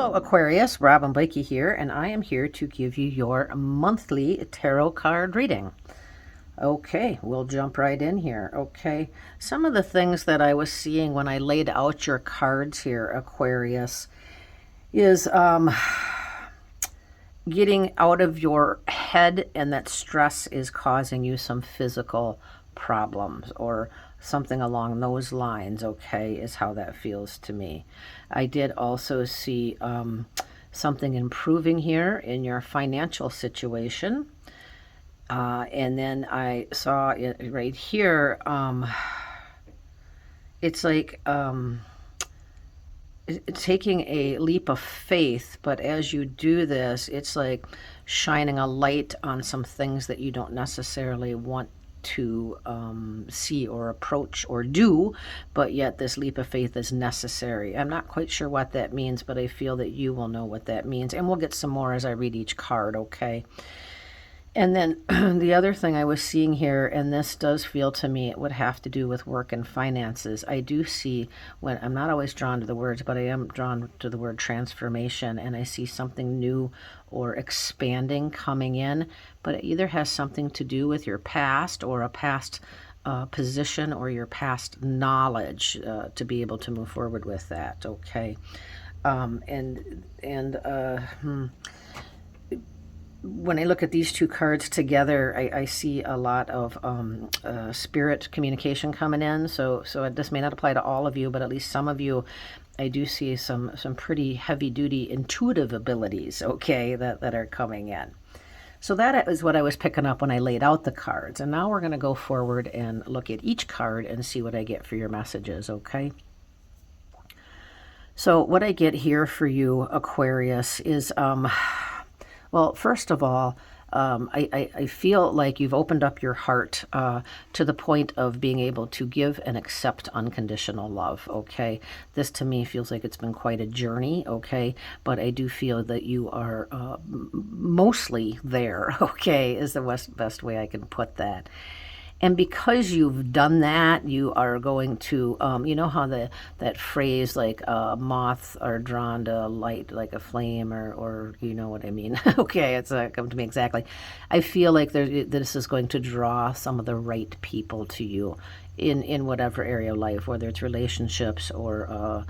Hello Aquarius, Robin Blakey here, and I am here to give you your monthly tarot card reading. Okay, we'll jump right in here. Okay, some of the things that I was seeing when I laid out your cards here, Aquarius, is getting out of your head, and that stress is causing you some physical problems or something along those lines, okay, is how that feels to me. I did also see something improving here in your financial situation. And then I saw it right here. It's like taking a leap of faith, but as you do this, it's like shining a light on some things that you don't necessarily want to see or approach or do, but yet this leap of faith is necessary. I'm not quite sure what that means, but I feel that you will know what that means, and we'll get some more as I read each card, okay? And then the other thing I was seeing here, and this does feel to me it would have to do with work and finances. I do see, when I'm not always drawn to the words, but I am drawn to the word transformation, and I see something new or expanding coming in, but it either has something to do with your past or a past position or your past knowledge to be able to move forward with that, okay? When I look at these two cards together, I see a lot of spirit communication coming in. So this may not apply to all of you, but at least some of you, I do see some pretty heavy-duty intuitive abilities, okay, that are coming in. So that is what I was picking up when I laid out the cards. And now we're going to go forward and look at each card and see what I get for your messages, okay? So what I get here for you, Aquarius, is... well, first of all, I feel like you've opened up your heart to the point of being able to give and accept unconditional love, okay? This to me feels like it's been quite a journey, okay? But I do feel that you are mostly there, okay, is the best way I can put that. And because you've done that, you are going to, you know how that phrase like moths are drawn to light like a flame, or you know what I mean. Okay, it's come to me exactly. I feel like this is going to draw some of the right people to you in whatever area of life, whether it's relationships or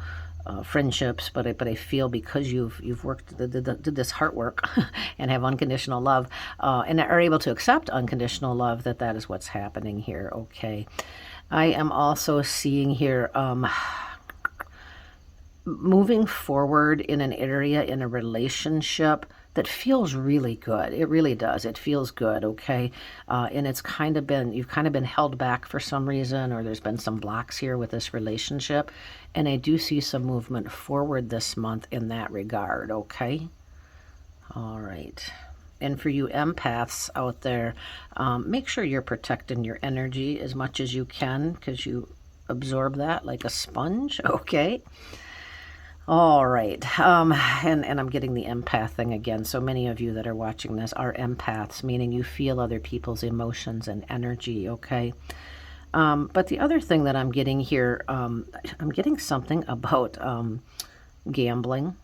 friendships, but I feel because you've worked did this heart work and have unconditional love and are able to accept unconditional love, that is what's happening here, okay? I am also seeing here moving forward in an area in a relationship that feels really good. It really does. It feels good, okay? And you've kind of been held back for some reason, or there's been some blocks here with this relationship. And I do see some movement forward this month in that regard, okay? All right. And for you empaths out there, make sure you're protecting your energy as much as you can, because you absorb that like a sponge, okay? All right, and I'm getting the empath thing again. So many of you that are watching this are empaths, meaning you feel other people's emotions and energy, okay? But the other thing that I'm getting here, I'm getting something about gambling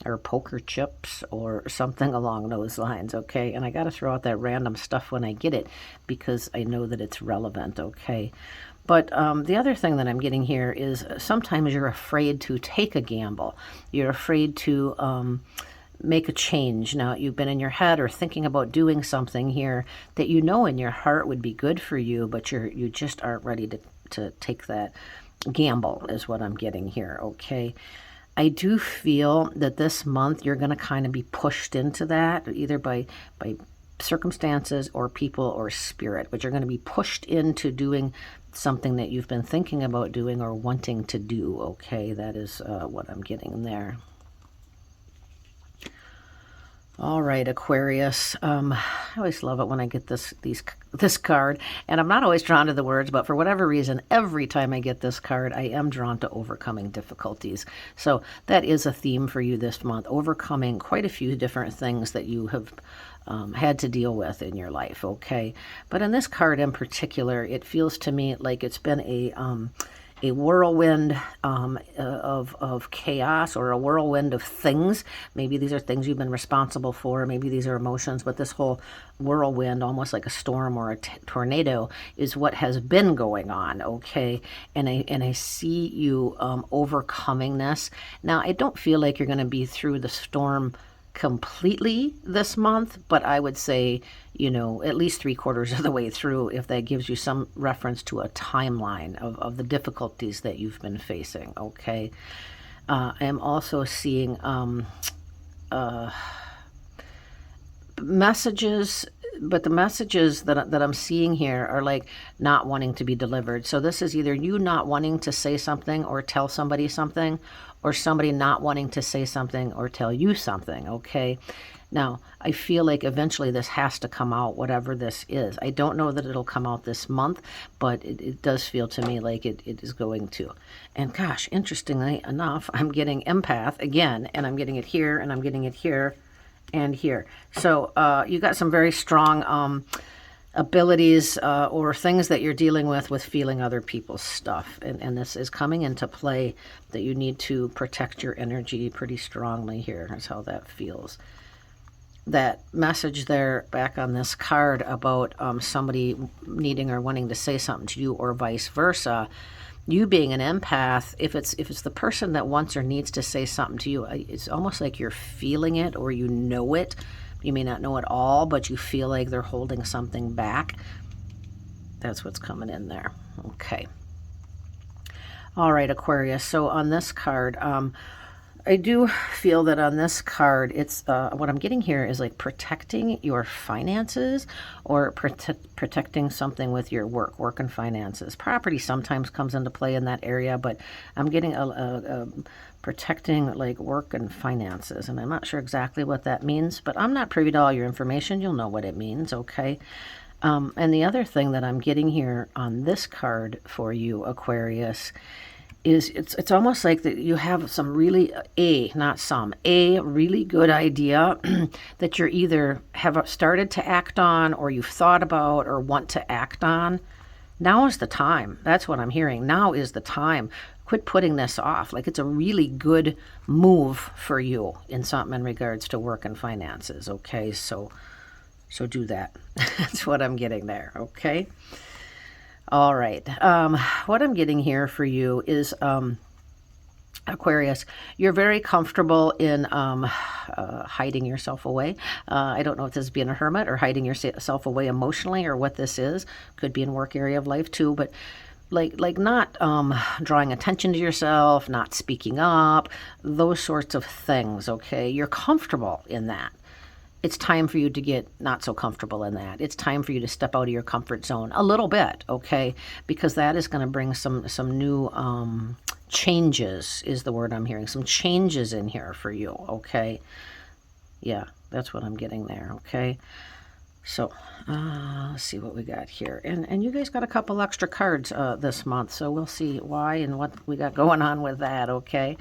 or poker chips or something along those lines, okay? And I got to throw out that random stuff when I get it because I know that it's relevant, okay? But the other thing that I'm getting here is sometimes you're afraid to take a gamble. You're afraid to make a change. Now, you've been in your head or thinking about doing something here that you know in your heart would be good for you, but you just aren't ready to take that gamble is what I'm getting here, okay? I do feel that this month you're going to kind of be pushed into that, either by circumstances or people or spirit, but you're going to be pushed into doing something that you've been thinking about doing or wanting to do, okay? That is what I'm getting there. All right, Aquarius. I always love it when I get this card, and I'm not always drawn to the words, but for whatever reason, every time I get this card, I am drawn to overcoming difficulties. So that is a theme for you this month, overcoming quite a few different things that you have had to deal with in your life, okay? But in this card in particular, it feels to me like it's been a whirlwind of chaos, or a whirlwind of things. Maybe these are things you've been responsible for. Maybe these are emotions, but this whole whirlwind, almost like a storm or a tornado, is what has been going on. Okay. And I see you overcoming this. Now, I don't feel like you're going to be through the storm completely this month, but I would say, at least 3/4 of the way through, if that gives you some reference to a timeline of the difficulties that you've been facing. Okay. I'm also seeing messages, but the messages that I'm seeing here are like not wanting to be delivered. So this is either you not wanting to say something or tell somebody something, or somebody not wanting to say something or tell you something. Okay. Now, I feel like eventually this has to come out, whatever this is. I don't know that it'll come out this month, but it does feel to me like it is going to. And gosh, interestingly enough, I'm getting empath again, and I'm getting it here, and I'm getting it here, and here. So you got some very strong abilities or things that you're dealing with feeling other people's stuff. And this is coming into play, that you need to protect your energy pretty strongly here. That's how that feels. That message there back on this card about somebody needing or wanting to say something to you, or vice versa. You being an empath, if it's the person that wants or needs to say something to you, it's almost like you're feeling it, or you know it. You may not know it all, but you feel like they're holding something back. That's what's coming in there. Okay. All right, Aquarius. So on this card, I do feel that on this card, it's what I'm getting here is like protecting your finances, or protecting something with your work and finances. Property sometimes comes into play in that area, but I'm getting a protecting like work and finances, and I'm not sure exactly what that means, but I'm not privy to all your information. You'll know what it means. Okay. And the other thing that I'm getting here on this card for you, Aquarius, is it's almost like that you have some really a really good idea that you're either have started to act on, or you've thought about or want to act on. Now is the time. That's what I'm hearing. Now is the time. Quit putting this off. Like, it's a really good move for you in something in regards to work and finances. Okay, so do that. That's what I'm getting there. Okay. All right. What I'm getting here for you is, Aquarius, you're very comfortable in hiding yourself away. I don't know if this is being a hermit or hiding yourself away emotionally, or what this is. Could be in work area of life too, but like not drawing attention to yourself, not speaking up, those sorts of things. Okay, you're comfortable in that. It's time for you to get not so comfortable in that. It's time for you to step out of your comfort zone a little bit, okay? Because that is going to bring some new changes, is the word I'm hearing. Some changes in here for you, okay? Yeah, that's what I'm getting there, okay? So let's see what we got here. And you guys got a couple extra cards this month, so we'll see why and what we got going on with that, okay?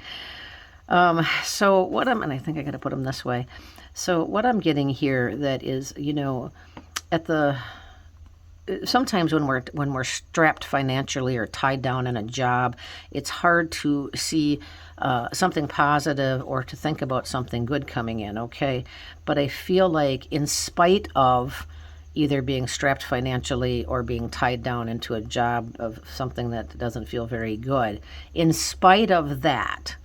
So what and I think I got to put them this way. So what I'm getting here, that is, sometimes when we're strapped financially or tied down in a job, it's hard to see something positive or to think about something good coming in, okay? But I feel like, in spite of either being strapped financially or being tied down into a job of something that doesn't feel very good, in spite of that,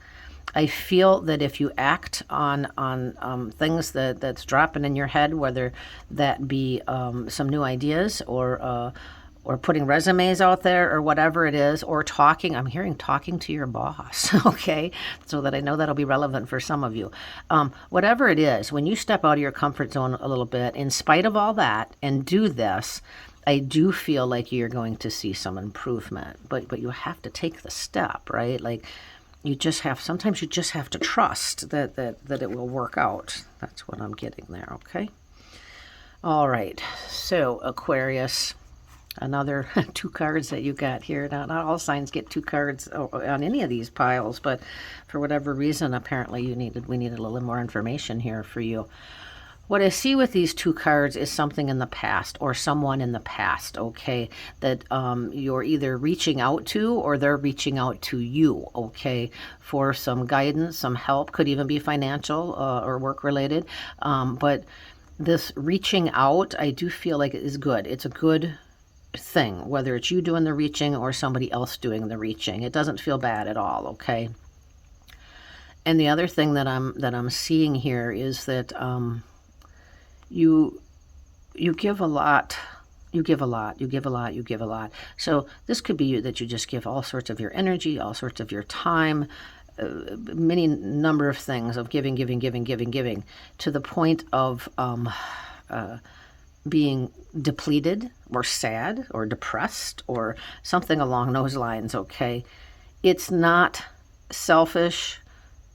I feel that if you act on things that's dropping in your head, whether that be some new ideas, or putting resumes out there, or whatever it is, or I'm hearing talking to your boss, okay? So that I know that'll be relevant for some of you. Whatever it is, when you step out of your comfort zone a little bit, in spite of all that, and do this, I do feel like you're going to see some improvement. But you have to take the step, right? Like, sometimes you just have to trust that it will work out. That's what I'm getting there, okay? All right, so Aquarius, another 2 cards that you got here. Now, not all signs get 2 cards on any of these piles, but for whatever reason, apparently we needed a little more information here for you. What I see with these two cards is something in the past or someone in the past, okay, that you're either reaching out to or they're reaching out to you, okay, for some guidance, some help, could even be financial or work related. But this reaching out, I do feel like it is good. It's a good thing, whether it's you doing the reaching or somebody else doing the reaching. It doesn't feel bad at all, okay? And the other thing that I'm seeing here is that you give a lot. You give a lot. You give a lot. You give a lot. So this could be that you just give all sorts of your energy, all sorts of your time, many number of things of giving, to the point of being depleted or sad or depressed or something along those lines, okay? It's not selfish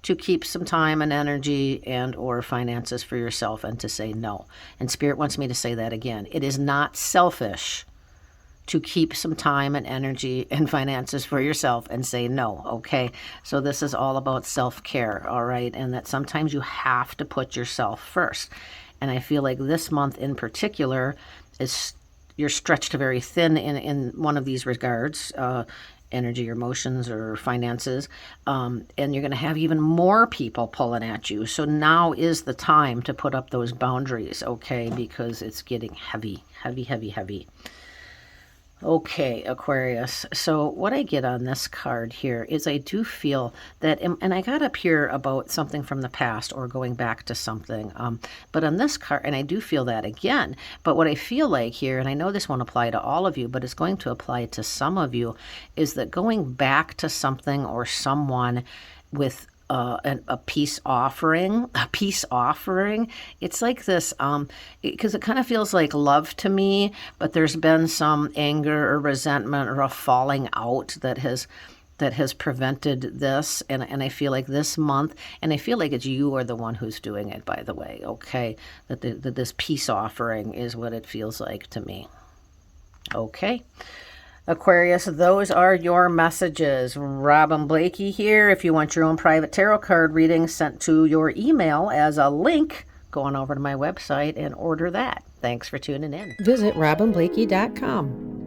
to keep some time and energy and or finances for yourself and to say no. And Spirit wants me to say that again. It is not selfish to keep some time and energy and finances for yourself and say no, okay? So this is all about self-care, all right? And that sometimes you have to put yourself first. And I feel like this month in particular is you're stretched very thin in one of these regards, energy or emotions or finances, and you're going to have even more people pulling at you. So now is the time to put up those boundaries, okay? Because it's getting heavy. Okay, Aquarius. So what I get on this card here is I do feel that, and I got up here about something from the past or going back to something, but on this card, and I do feel that again, but what I feel like here, and I know this won't apply to all of you, but it's going to apply to some of you, is that going back to something or someone with a peace offering. It's like this, because it kind of feels like love to me, but there's been some anger or resentment or a falling out that has prevented this, and I feel like this month, and I feel like it's you are the one who's doing it, by the way, okay? That this peace offering is what it feels like to me. Okay. Aquarius, those are your messages. Robin Blakey here. If you want your own private tarot card reading sent to your email as a link, go on over to my website and order that. Thanks for tuning in. Visit robinblakey.com.